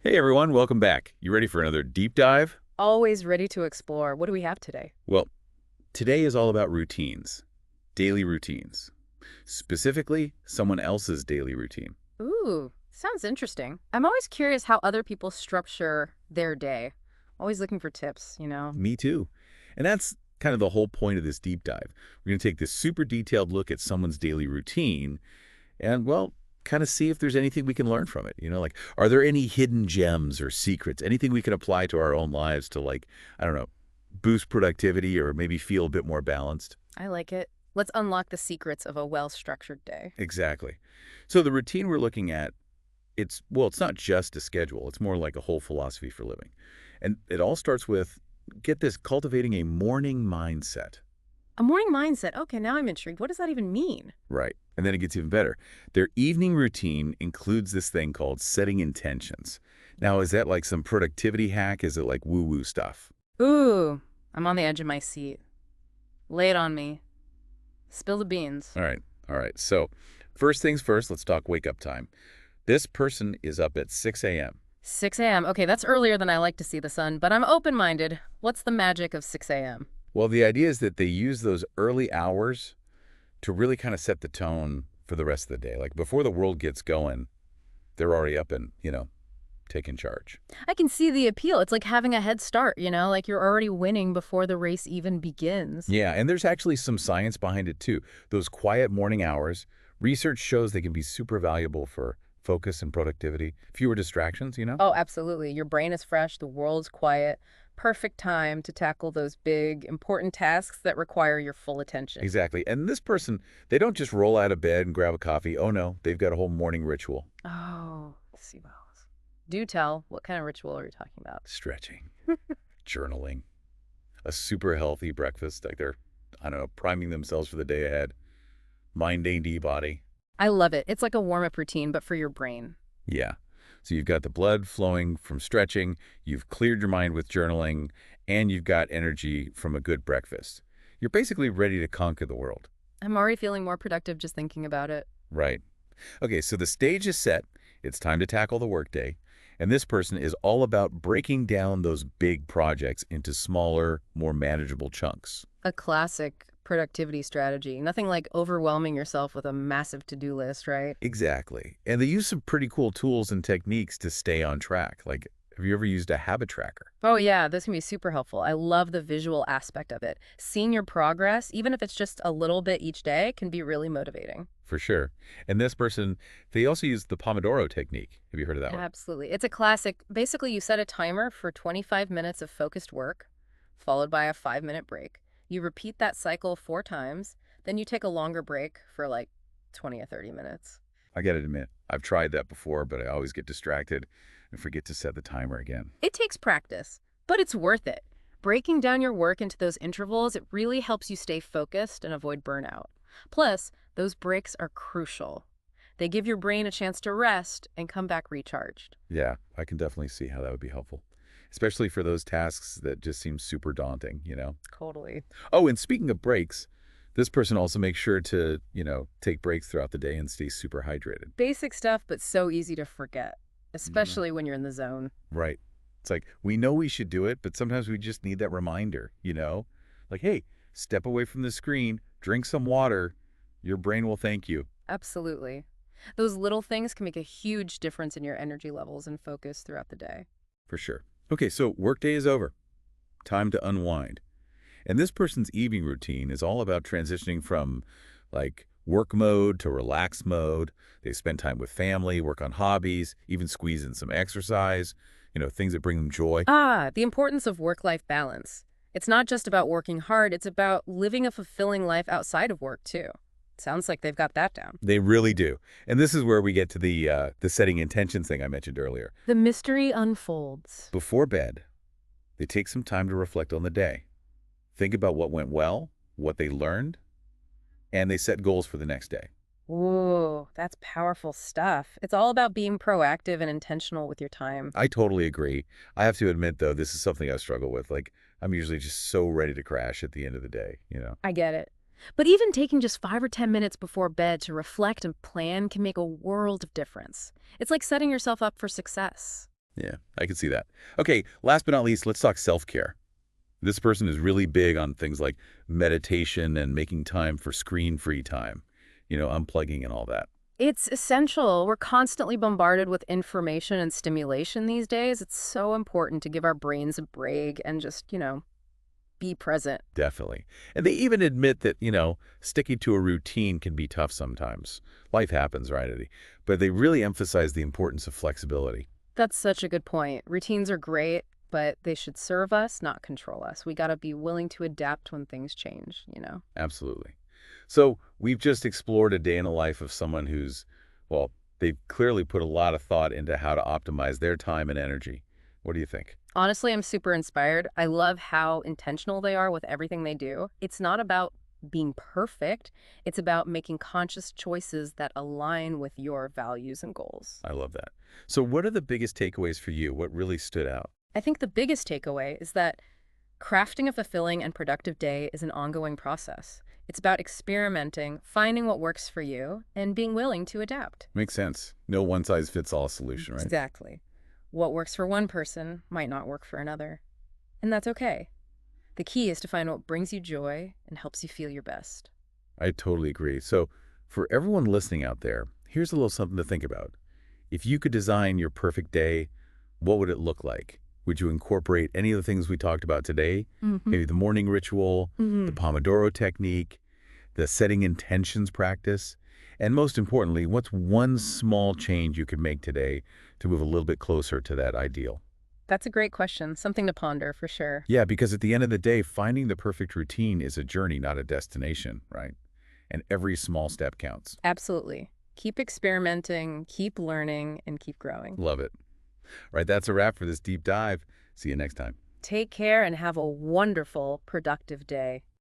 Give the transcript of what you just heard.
Hey everyone, welcome back. You ready for another deep dive? Always ready to explore. What do we have today? Well, today is all about routines, daily routines, specifically someone else's daily routine. Ooh, sounds interesting. I'm always curious how other people structure their day. Always looking for tips. Me too. And that's kind of the whole point of this deep dive. We're going to take this super detailed look at someone's daily routine and, well, kind of see if there's anything we can learn from it. Like, are there any hidden gems or secrets, anything we can apply to our own lives to, like, I don't know, boost productivity or maybe feel a bit more balanced? I like it. Let's unlock the secrets of a well-structured day. Exactly. So the routine we're looking at, it's not just a schedule. It's more like a whole philosophy for living. And it all starts with, get this, cultivating a morning mindset. A morning mindset. Okay, now I'm intrigued. What does that even mean? Right. And then it gets even better. Their evening routine includes this thing called setting intentions. Now, is that like some productivity hack? Is it like woo-woo stuff? Ooh, I'm on the edge of my seat. Lay it on me. Spill the beans. All right. All right. So first things first, let's talk wake up time. This person is up at 6 a.m. 6 a.m. Okay, that's earlier than I like to see the sun, but I'm open-minded. What's the magic of 6 a.m.? Well, the idea is that they use those early hours to really kind of set the tone for the rest of the day. Like before the world gets going, they're already up and, taking charge. I can see the appeal. It's like having a head start, like you're already winning before the race even begins. Yeah, and there's actually some science behind it too. Those quiet morning hours, research shows they can be super valuable for focus and productivity. Fewer distractions. Oh, absolutely. Your brain is fresh, the world's quiet. Perfect time to tackle those big, important tasks that require your full attention. Exactly. And this person, they don't just roll out of bed and grab a coffee. Oh no, they've got a whole morning ritual. Oh, see balls. Do tell. What kind of ritual are you talking about? Stretching, journaling, a super healthy breakfast. Like they're, I don't know, priming themselves for the day ahead. Mind, AD, body. I love it. It's like a warm-up routine, but for your brain. Yeah. So you've got the blood flowing from stretching, you've cleared your mind with journaling, and you've got energy from a good breakfast. You're basically ready to conquer the world. I'm already feeling more productive just thinking about it. Right. Okay, so the stage is set. It's time to tackle the workday. And this person is all about breaking down those big projects into smaller, more manageable chunks. A classic productivity strategy. Nothing like overwhelming yourself with a massive to-do list, right? Exactly. And they use some pretty cool tools and techniques to stay on track. Like, have you ever used a habit tracker? Oh yeah, this can be super helpful. I love the visual aspect of it. Seeing your progress, even if it's just a little bit each day, can be really motivating. For sure. And this person, they also use the Pomodoro technique. Have you heard of that one? Absolutely. It's a classic. Basically, you set a timer for 25 minutes of focused work, followed by a 5-minute break. You repeat that cycle 4 times, then you take a longer break for like 20 or 30 minutes. I gotta admit, I've tried that before, but I always get distracted and forget to set the timer again. It takes practice, but it's worth it. Breaking down your work into those intervals, it really helps you stay focused and avoid burnout. Plus, those breaks are crucial. They give your brain a chance to rest and come back recharged. Yeah, I can definitely see how that would be helpful, especially for those tasks that just seem super daunting. Totally. Oh, and speaking of breaks, this person also makes sure to, take breaks throughout the day and stay super hydrated. Basic stuff, but so easy to forget, Mhm. especially when you're in the zone. Right. It's like, we know we should do it, but sometimes we just need that reminder. Like, hey, step away from the screen, drink some water. Your brain will thank you. Absolutely. Those little things can make a huge difference in your energy levels and focus throughout the day. For sure. Okay, so workday is over. Time to unwind. And this person's evening routine is all about transitioning from like work mode to relax mode. They spend time with family, work on hobbies, even squeeze in some exercise, things that bring them joy. Ah, the importance of work-life balance. It's not just about working hard, it's about living a fulfilling life outside of work, too. Sounds like they've got that down. They really do. And this is where we get to the setting intentions thing I mentioned earlier. The mystery unfolds. Before bed, they take some time to reflect on the day. Think about what went well, what they learned, and they set goals for the next day. Ooh, that's powerful stuff. It's all about being proactive and intentional with your time. I totally agree. I have to admit, though, this is something I struggle with. Like, I'm usually just so ready to crash at the end of the day. I get it. But even taking just 5 or 10 minutes before bed to reflect and plan can make a world of difference. It's like setting yourself up for success. Yeah, I can see that. Okay, last but not least, let's talk self-care. This person is really big on things like meditation and making time for screen-free time, unplugging and all that. It's essential. We're constantly bombarded with information and stimulation these days. It's so important to give our brains a break and just, be present. Definitely. And they even admit that, sticking to a routine can be tough sometimes. Life happens, right, Eddie? But they really emphasize the importance of flexibility. That's such a good point. Routines are great, but they should serve us, not control us. We got to be willing to adapt when things change. Absolutely. So we've just explored a day in the life of someone who's, well, they've clearly put a lot of thought into how to optimize their time and energy. What do you think? Honestly, I'm super inspired. I love how intentional they are with everything they do. It's not about being perfect. It's about making conscious choices that align with your values and goals. I love that. So what are the biggest takeaways for you? What really stood out? I think the biggest takeaway is that crafting a fulfilling and productive day is an ongoing process. It's about experimenting, finding what works for you, and being willing to adapt. Makes sense. No one-size-fits-all solution, right? Exactly. What works for one person might not work for another. And that's okay. The key is to find what brings you joy and helps you feel your best. I totally agree. So for everyone listening out there, here's a little something to think about. If you could design your perfect day, what would it look like? Would you incorporate any of the things we talked about today? Mm-hmm. Maybe the morning ritual, the Mm-hmm. Pomodoro technique, the setting intentions practice, and most importantly, what's one small change you could make today to move a little bit closer to that ideal? That's a great question. Something to ponder for sure. Yeah, because at the end of the day, finding the perfect routine is a journey, not a destination, right? And every small step counts. Absolutely. Keep experimenting, keep learning, and keep growing. Love it. Right, that's a wrap for this deep dive. See you next time. Take care and have a wonderful, productive day.